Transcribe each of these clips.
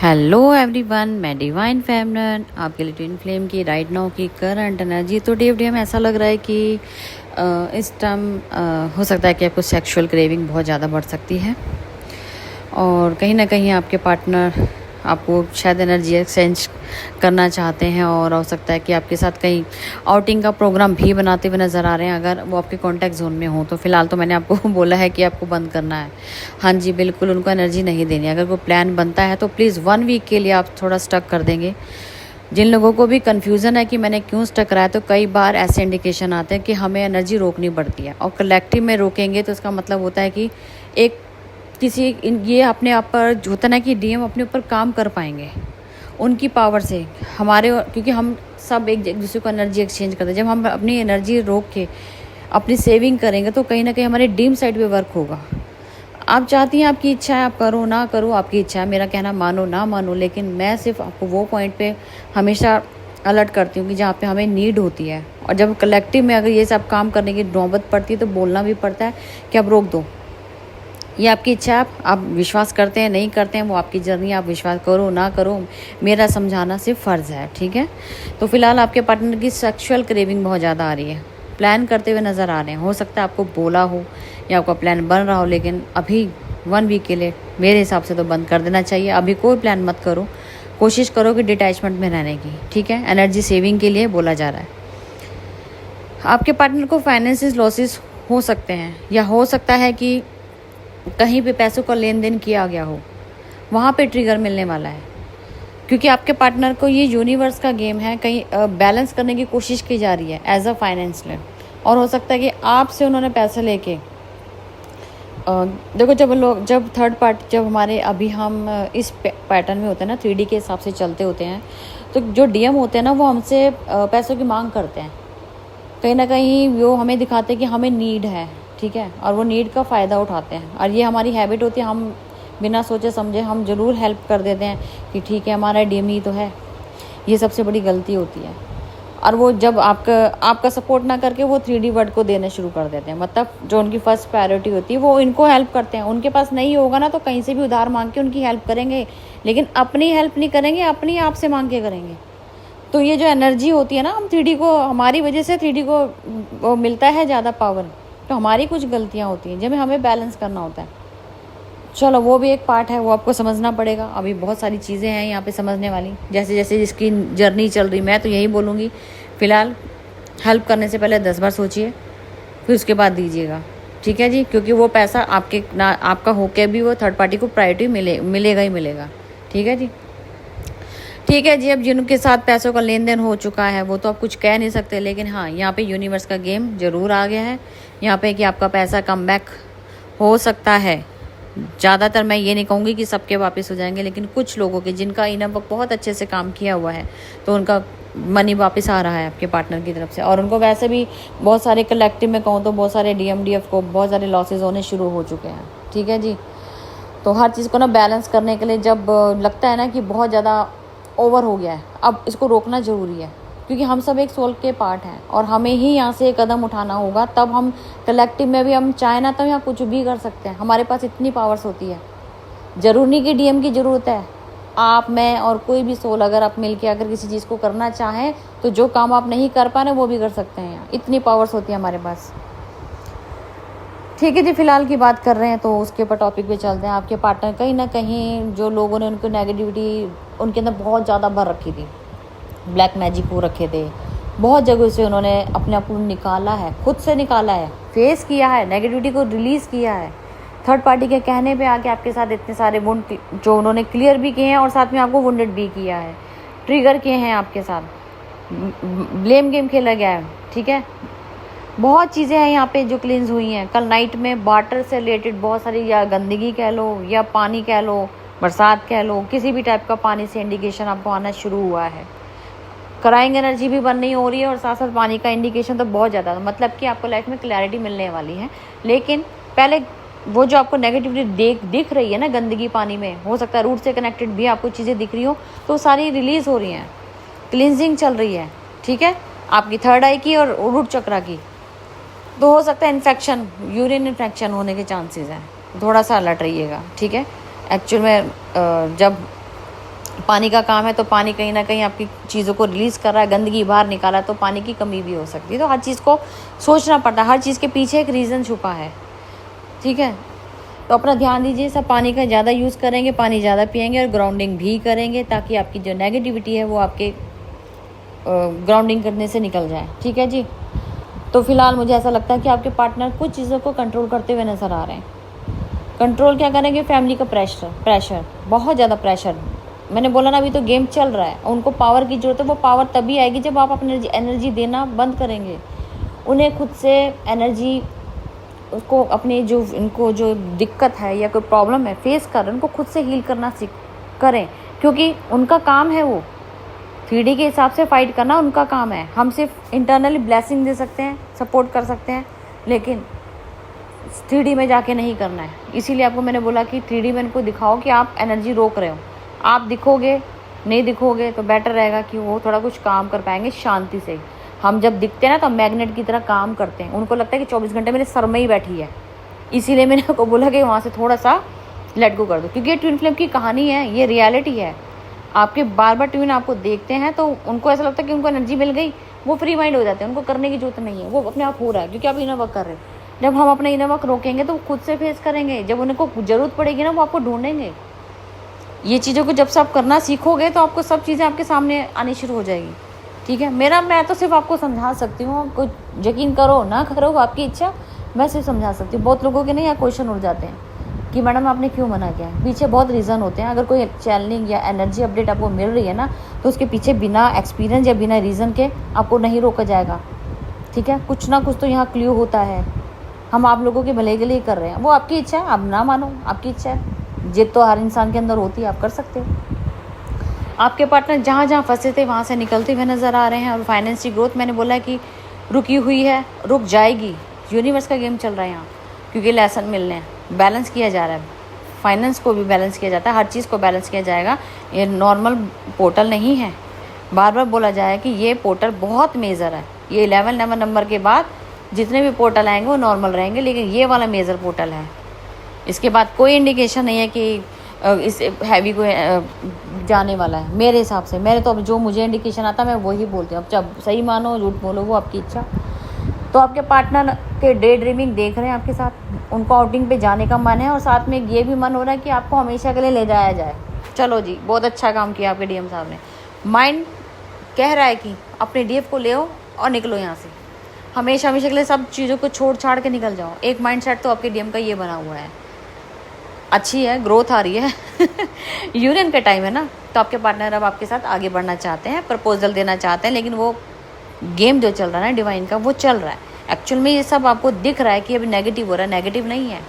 Hello everyone, मैं divine फेमनन आपके लिए ट्विन फ्लेम की राइट नाउ की करंट एनर्जी। तो डे में ऐसा लग रहा है कि इस टाइम हो सकता है कि आपको सेक्सुअल क्रेविंग बहुत ज़्यादा बढ़ सकती है और कहीं ना कहीं आपके पार्टनर आपको शायद एनर्जी एक्सचेंज करना चाहते हैं और हो सकता है कि आपके साथ कहीं आउटिंग का प्रोग्राम भी बनाते हुए नज़र आ रहे हैं। अगर वो आपके कॉन्टैक्ट जोन में हो तो फ़िलहाल तो मैंने आपको बोला है कि आपको बंद करना है। हाँ जी, बिल्कुल उनको एनर्जी नहीं देनी। अगर कोई प्लान बनता है तो प्लीज़ 1 वीक के लिए आप थोड़ा स्टक कर देंगे। जिन लोगों को भी कन्फ्यूज़न है कि मैंने क्यों स्टक कराया, तो कई बार ऐसे इंडिकेशन आते हैं कि हमें एनर्जी रोकनी पड़ती है और कलेक्टिव में रोकेंगे तो इसका मतलब होता है कि एक ये अपने आप पर जो होता है ना कि डीएम अपने ऊपर काम कर पाएंगे उनकी पावर से हमारे, क्योंकि हम सब एक दूसरे को एनर्जी एक्सचेंज करते हैं। जब हम अपनी एनर्जी रोक के अपनी सेविंग करेंगे तो कहीं ना कहीं हमारे डीम साइड पे वर्क होगा। आप चाहती हैं, आपकी इच्छा है, आप करो ना करो आपकी इच्छा है, मेरा कहना मानो ना मानो, लेकिन मैं सिर्फ आपको वो पॉइंट पे हमेशा अलर्ट करती हूँ कि जहाँ पे हमें नीड होती है। और जब कलेक्टिव में अगर ये सब काम करने की नौबत पड़ती है तो बोलना भी पड़ता है कि आप रोक दो, ये आपकी इच्छा है, आप विश्वास करते हैं नहीं करते हैं वो आपकी जर्नी, आप विश्वास करो ना करो, मेरा समझाना सिर्फ फ़र्ज़ है। ठीक है, तो फिलहाल आपके पार्टनर की सेक्सुअल क्रेविंग बहुत ज़्यादा आ रही है, प्लान करते हुए नज़र आ रहे हैं। हो सकता है आपको बोला हो या आपका प्लान बन रहा हो, लेकिन अभी 1 वीक के लिए मेरे हिसाब से तो बंद कर देना चाहिए। अभी कोई प्लान मत करो, कोशिश करो कि डिटैचमेंट में रहने की। ठीक है, एनर्जी सेविंग के लिए बोला जा रहा है। आपके पार्टनर को फाइनेंशियल लॉसेस हो सकते हैं या हो सकता है कि कहीं पे पैसों का लेन देन किया गया हो, वहाँ पे ट्रिगर मिलने वाला है। क्योंकि आपके पार्टनर को ये यूनिवर्स का गेम है, कहीं बैलेंस करने की कोशिश की जा रही है एज अ फाइनेंशियल। और हो सकता है कि आपसे उन्होंने पैसे लेके देखो, जब थर्ड पार्टी, जब हमारे अभी हम इस पैटर्न में होते हैं ना, 3D के हिसाब से चलते होते हैं, तो जो डीएम होते हैं ना वो हमसे पैसों की मांग करते हैं। कहीं ना कहीं वो हमें दिखाते हैं कि हमें नीड है, ठीक है, और वो नीड का फ़ायदा उठाते हैं। और ये हमारी हैबिट होती है, हम बिना सोचे समझे हम ज़रूर हेल्प कर देते हैं कि ठीक है हमारा डीएम ही तो है। ये सबसे बड़ी गलती होती है। और वो जब आपका सपोर्ट ना करके वो 3D वर्ड को देने शुरू कर देते हैं, मतलब जो उनकी फर्स्ट प्रायोरिटी होती है वो इनको हेल्प करते हैं। उनके पास नहीं होगा ना तो कहीं से भी उधार मांग के उनकी हेल्प करेंगे, लेकिन अपनी हेल्प नहीं करेंगे, अपनी आप से मांग के करेंगे। तो ये जो एनर्जी होती है ना, हम 3D को, हमारी वजह से 3D को मिलता है ज़्यादा पावर। तो हमारी कुछ गलतियाँ होती हैं जब हमें बैलेंस करना होता है। चलो वो भी एक पार्ट है, वो आपको समझना पड़ेगा। अभी बहुत सारी चीज़ें हैं यहाँ पे समझने वाली, जैसे जैसे जिसकी जर्नी चल रही। मैं तो यही बोलूँगी, फ़िलहाल हेल्प करने से पहले 10 बार सोचिए, फिर उसके बाद दीजिएगा। ठीक है जी, क्योंकि वो पैसा आपके ना आपका होके भी वो थर्ड पार्टी को प्रायोरिटी मिलेगा ही मिलेगा। ठीक है जी, ठीक है जी। अब जिनके साथ पैसों का लेन देन हो चुका है वो तो आप कुछ कह नहीं सकते, लेकिन हाँ, यहाँ पे यूनिवर्स का गेम ज़रूर आ गया है यहाँ पे कि आपका पैसा कम बैक हो सकता है। ज़्यादातर मैं ये नहीं कहूँगी कि सबके वापस हो जाएंगे, लेकिन कुछ लोगों के जिनका इनर वर्क बहुत अच्छे से काम किया हुआ है तो उनका मनी वापस आ रहा है आपके पार्टनर की तरफ से। और उनको वैसे भी बहुत सारे कलेक्टिव में कहूँ तो बहुत सारे डीएमडीएफ को बहुत सारे लॉसेज होने शुरू हो चुके हैं। ठीक है जी, तो हर चीज़ को ना बैलेंस करने के लिए जब लगता है ना कि बहुत ज़्यादा ओवर हो गया है, अब इसको रोकना ज़रूरी है, क्योंकि हम सब एक सोल के पार्ट हैं और हमें ही यहाँ से एक कदम उठाना होगा। तब हम कलेक्टिव में भी हम चाहे ना तो यहाँ कुछ भी कर सकते हैं। हमारे पास इतनी पावर्स होती है, ज़रूर नहीं कि डीएम की ज़रूरत है। आप, मैं और कोई भी सोल अगर आप मिल के अगर किसी चीज़ को करना चाहें तो जो काम आप नहीं कर पा रहे वो भी कर सकते हैं। यहाँ इतनी पावर्स होती है हमारे पास। ठीक है जी, फिलहाल की बात कर रहे हैं तो उसके ऊपर टॉपिक पे चलते हैं। आपके पार्टनर कहीं ना कहीं जो लोगों ने उनको नेगेटिविटी उनके अंदर बहुत ज़्यादा भर रखी थी, ब्लैक मैजिक को रखे थे, बहुत जगह से उन्होंने अपने आप को निकाला है, खुद से निकाला है, फेस किया है, नेगेटिविटी को रिलीज़ किया है। थर्ड पार्टी के कहने पे आके आपके साथ इतने सारे वुंड जो उन्होंने क्लियर भी किए हैं और साथ में आपको वुंडेड भी किया है, ट्रिगर किए हैं आपके साथ, ब्लेम गेम खेला गया है। ठीक है, बहुत चीज़ें हैं यहाँ पे जो क्लींस हुई हैं। कल नाइट में वाटर से रिलेटेड बहुत सारी, या गंदगी कह लो या पानी कह लो, बरसात कह लो, किसी भी टाइप का पानी से इंडिकेशन आपको आना शुरू हुआ है। क्राइंग एनर्जी भी बंद नहीं हो रही है और साथ साथ पानी का इंडिकेशन तो बहुत ज़्यादा, मतलब कि आपको लाइफ में क्लैरिटी मिलने वाली है। लेकिन पहले वो जो आपको नेगेटिविटी दिख रही है ना गंदगी पानी में, हो सकता है रूट से कनेक्टेड भी आपको चीज़ें दिख रही हो, तो सारी रिलीज़ हो रही हैं, क्लिनजिंग चल रही है। ठीक है, आपकी थर्ड आई की और रूट चक्रा की। तो हो सकता है इन्फेक्शन, यूरिन इन्फेक्शन होने के चांसेस हैं, थोड़ा सा अलर्ट रहिएगा। ठीक है, एक्चुअल में जब पानी का काम है, तो पानी कहीं ना कहीं आपकी चीज़ों को रिलीज़ कर रहा है, गंदगी बाहर निकाला, तो पानी की कमी भी हो सकती है। तो हर चीज़ को सोचना पड़ता है, हर चीज़ के पीछे एक रीज़न छुपा है, ठीक है। तो अपना ध्यान दीजिए, सब पानी का ज़्यादा यूज़ करेंगे, पानी ज़्यादा पिएंगे और ग्राउंडिंग भी करेंगे, ताकि आपकी जो नेगेटिविटी है वो आपके ग्राउंडिंग करने से निकल जाए, ठीक है जी। तो फिलहाल मुझे ऐसा लगता है कि आपके पार्टनर कुछ चीज़ों को कंट्रोल करते हुए नज़र आ रहे हैं। कंट्रोल क्या करेंगे? फैमिली का प्रेशर, बहुत ज़्यादा प्रेशर। मैंने बोला ना, अभी तो गेम चल रहा है, उनको पावर की ज़रूरत है। वो पावर तभी आएगी जब आप अपनी एनर्जी देना बंद करेंगे। उन्हें खुद से एनर्जी, उसको अपनी जो इनको जो दिक्कत है या कोई प्रॉब्लम है फेस कर रहे हैं, उनको खुद से हील करना करें, क्योंकि उनका काम है वो 3D के हिसाब से फाइट करना उनका काम है। हम सिर्फ इंटरनली ब्लेसिंग दे सकते हैं, सपोर्ट कर सकते हैं, लेकिन 3D में जाके नहीं करना है। इसीलिए आपको मैंने बोला कि 3D में इनको दिखाओ कि आप एनर्जी रोक रहे हो। आप दिखोगे, नहीं दिखोगे तो बेटर रहेगा कि वो थोड़ा कुछ काम कर पाएंगे शांति से। हम जब दिखते हैं ना, तो मैग्नेट की तरह काम करते हैं। उनको लगता है कि 24 घंटे मेरे सर में ही बैठी है, इसीलिए मैंने आपको बोला कि वहाँ से थोड़ा सा लेट गो कर दो, क्योंकि ये ट्विन फ्लेम की कहानी है, ये रियलिटी है। आपके बार बार ट्विन आपको देखते हैं तो उनको ऐसा लगता है कि उनको एनर्जी मिल गई, वो फ्री माइंड हो जाते हैं, उनको करने की जरूरत नहीं है, वो अपने आप हो रहा है, क्योंकि आप इनर वर्क कर रहे हैं। जब हम अपना इनर वर्क रोकेंगे तो वो खुद से फेस करेंगे, जब उनको जरूरत पड़ेगी ना, वो आपको ढूंढेंगे। ये चीज़ों को जब से आप करना सीखोगे तो आपको सब चीज़ें आपके सामने आनी शुरू हो जाएगी, ठीक है। मैं तो सिर्फ आपको समझा सकती हूँ, कुछ यकीन करो ना करो आपकी इच्छा, मैं सिर्फ समझा सकती हूँ। बहुत लोगों के नहीं यहाँ क्वेश्चन उठ जाते हैं कि मैडम आपने क्यों मना किया है। पीछे बहुत रीज़न होते हैं। अगर कोई चैनलिंग या एनर्जी अपडेट आपको मिल रही है ना, तो उसके पीछे बिना एक्सपीरियंस या बिना रीज़न के आपको नहीं रोका जाएगा, ठीक है। कुछ ना कुछ तो यहाँ क्ल्यू होता है। हम आप लोगों के भले के लिए कर रहे हैं, वो आपकी इच्छा है, आप ना मानो, आपकी इच्छा है। जिद तो हर इंसान के अंदर होती है, आप कर सकते हो। आपके पार्टनर जहाँ जहाँ फंसे थे वहाँ से निकलते हुए नज़र आ रहे हैं। और फाइनेंस की ग्रोथ मैंने बोला है कि रुकी हुई है, रुक जाएगी। यूनिवर्स का गेम चल रहा है यहाँ, क्योंकि लेसन मिलने हैं, बैलेंस किया जा रहा है। फाइनेंस को भी बैलेंस किया जाता है, हर चीज़ को बैलेंस किया जाएगा। ये नॉर्मल पोर्टल नहीं है। बार बार बोला जाए कि ये पोर्टल बहुत मेजर है। ये 11 नंबर के बाद जितने भी पोर्टल आएंगे वो नॉर्मल रहेंगे, लेकिन ये वाला मेजर पोर्टल है। इसके बाद कोई इंडिकेशन नहीं है कि इस हैवी को जाने वाला है। मेरे हिसाब से, मेरे तो अब जो मुझे इंडिकेशन आता है मैं वही बोलती हूँ। अब जब सही मानो झूठ बोलो वो आपकी इच्छा। तो आपके पार्टनर के डे ड्रीमिंग देख रहे हैं आपके साथ, उनको आउटिंग पे जाने का मन है, और साथ में ये भी मन हो रहा है कि आपको हमेशा के लिए ले जाया जाए। चलो जी, बहुत अच्छा काम किया आपके डीएम साहब ने। माइंड कह रहा है कि अपने डीएफ को ले आओ और निकलो यहाँ से, हमेशा हमेशा के लिए सब चीज़ों को छोड़ छाड़ के निकल जाओ। एक माइंड सेट तो आपके डीएम का ये बना हुआ है। अच्छी है, ग्रोथ आ रही है यूनियन का टाइम है ना, तो आपके पार्टनर अब आपके साथ आगे बढ़ना चाहते हैं, प्रपोजल देना चाहते हैं, लेकिन वो गेम जो चल रहा है डिवाइन का, वो चल रहा है। एक्चुअल में ये सब आपको दिख रहा है कि अभी नेगेटिव हो रहा है, नेगेटिव नहीं है।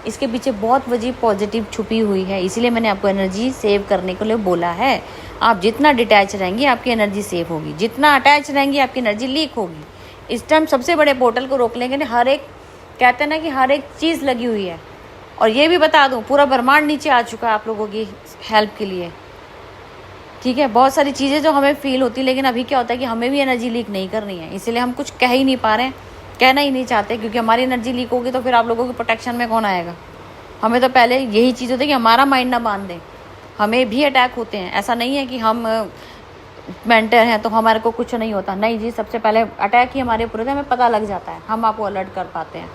इसके पीछे बहुत वजह पॉजिटिव छुपी हुई है। इसीलिए मैंने आपको एनर्जी सेव करने के लिए बोला है। आप जितना डिटैच रहेंगे आपकी एनर्जी सेव होगी, जितना अटैच रहेंगे आपकी एनर्जी लीक होगी। इस टाइम सबसे बड़े पोर्टल को रोक लेंगे। हर एक, कहते हैं ना कि हर एक चीज़ लगी हुई है। और ये भी बता दूं, पूरा ब्रह्मांड नीचे आ चुका है आप लोगों की हेल्प के लिए, ठीक है। बहुत सारी चीज़ें जो हमें फील होती, लेकिन अभी क्या होता है कि हमें भी एनर्जी लीक नहीं करनी है, इसीलिए हम कुछ कह ही नहीं पा रहे हैं, कहना ही नहीं चाहते, क्योंकि हमारी एनर्जी लीक होगी तो फिर आप लोगों की प्रोटेक्शन में कौन आएगा। हमें तो पहले यही चीज़ होती है कि हमारा माइंड ना बांध दें। हमें भी अटैक होते हैं, ऐसा नहीं है कि हम मेंटर हैं तो हमारे को कुछ नहीं होता। नहीं जी, सबसे पहले अटैक ही हमारे ऊपर होता है, हमें पता लग जाता है, हम आपको अलर्ट कर पाते हैं।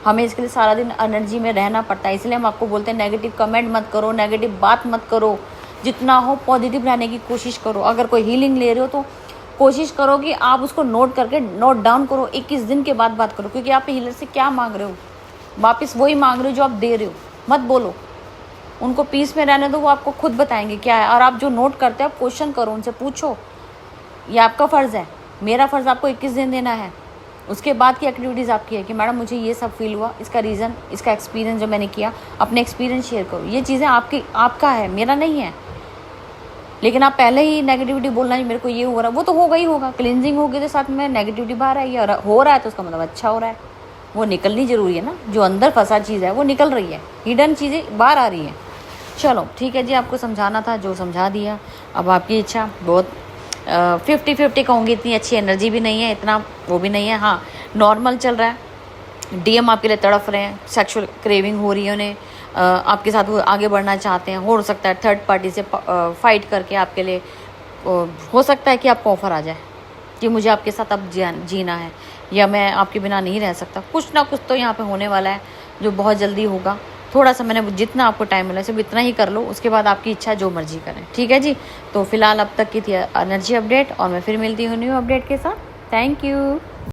हमें इसके लिए सारा दिन एनर्जी में रहना पड़ता है, इसलिए हम आपको बोलते हैं नेगेटिव कमेंट मत करो, नेगेटिव बात मत करो, जितना हो पॉजिटिव रहने की कोशिश करो। अगर कोई हीलिंग ले रहे हो तो कोशिश करो कि आप उसको नोट करके नोट डाउन करो, 21 दिन के बाद बात करो, क्योंकि आप हीलर से क्या मांग रहे हो, वापस वही मांग रहे हो जो आप दे रहे हो। मत बोलो, उनको पीस में रहने दो, वो आपको खुद बताएंगे क्या है। और आप जो नोट करते हो आप क्वेश्चन करो, उनसे पूछो, ये आपका फ़र्ज़ है। मेरा फ़र्ज़ आपको 21 दिन देना है। उसके बाद की एक्टिविटीज़ आपकी है कि मैडम मुझे ये सब फील हुआ, इसका रीज़न, इसका एक्सपीरियंस जो मैंने किया, अपने एक्सपीरियंस शेयर करो। ये चीज़ें आपकी, आपका है, मेरा नहीं है। लेकिन आप पहले ही नेगेटिविटी बोलना है मेरे को ये हो रहा है, वो तो होगा ही होगा। क्लिनजिंग होगी तो साथ में नेगेटिविटी बाहर आएगी, और हो रहा है तो उसका मतलब अच्छा हो रहा है। वो निकलनी ज़रूरी है ना, जो अंदर फंसा चीज़ है वो निकल रही है, हिडन चीज़ें बाहर आ रही हैं। चलो ठीक है जी, आपको समझाना था जो समझा दिया। अब आपकी इच्छा, बहुत 50-50 कहूँगी, इतनी अच्छी एनर्जी भी नहीं है, इतना वो भी नहीं है। हाँ, नॉर्मल चल रहा है। डीएम आपके लिए तड़फ रहे हैं, सेक्सुअल क्रेविंग हो रही है उन्हें, आपके साथ वो आगे बढ़ना चाहते हैं, हो सकता है थर्ड पार्टी से फाइट करके आपके लिए हो सकता है कि आपको ऑफ़र आ जाए कि मुझे आपके साथ अब जीना है या मैं आपके बिना नहीं रह सकता। कुछ ना कुछ तो यहाँ पे होने वाला है जो बहुत जल्दी होगा। थोड़ा सा मैंने जितना आपको टाइम मिला सिर्फ इतना ही कर लो, उसके बाद आपकी इच्छा जो मर्जी करें, ठीक है जी। तो फिलहाल अब तक की थी एनर्जी अपडेट और मैं फिर मिलती हूँ न्यू अपडेट के साथ। Thank you.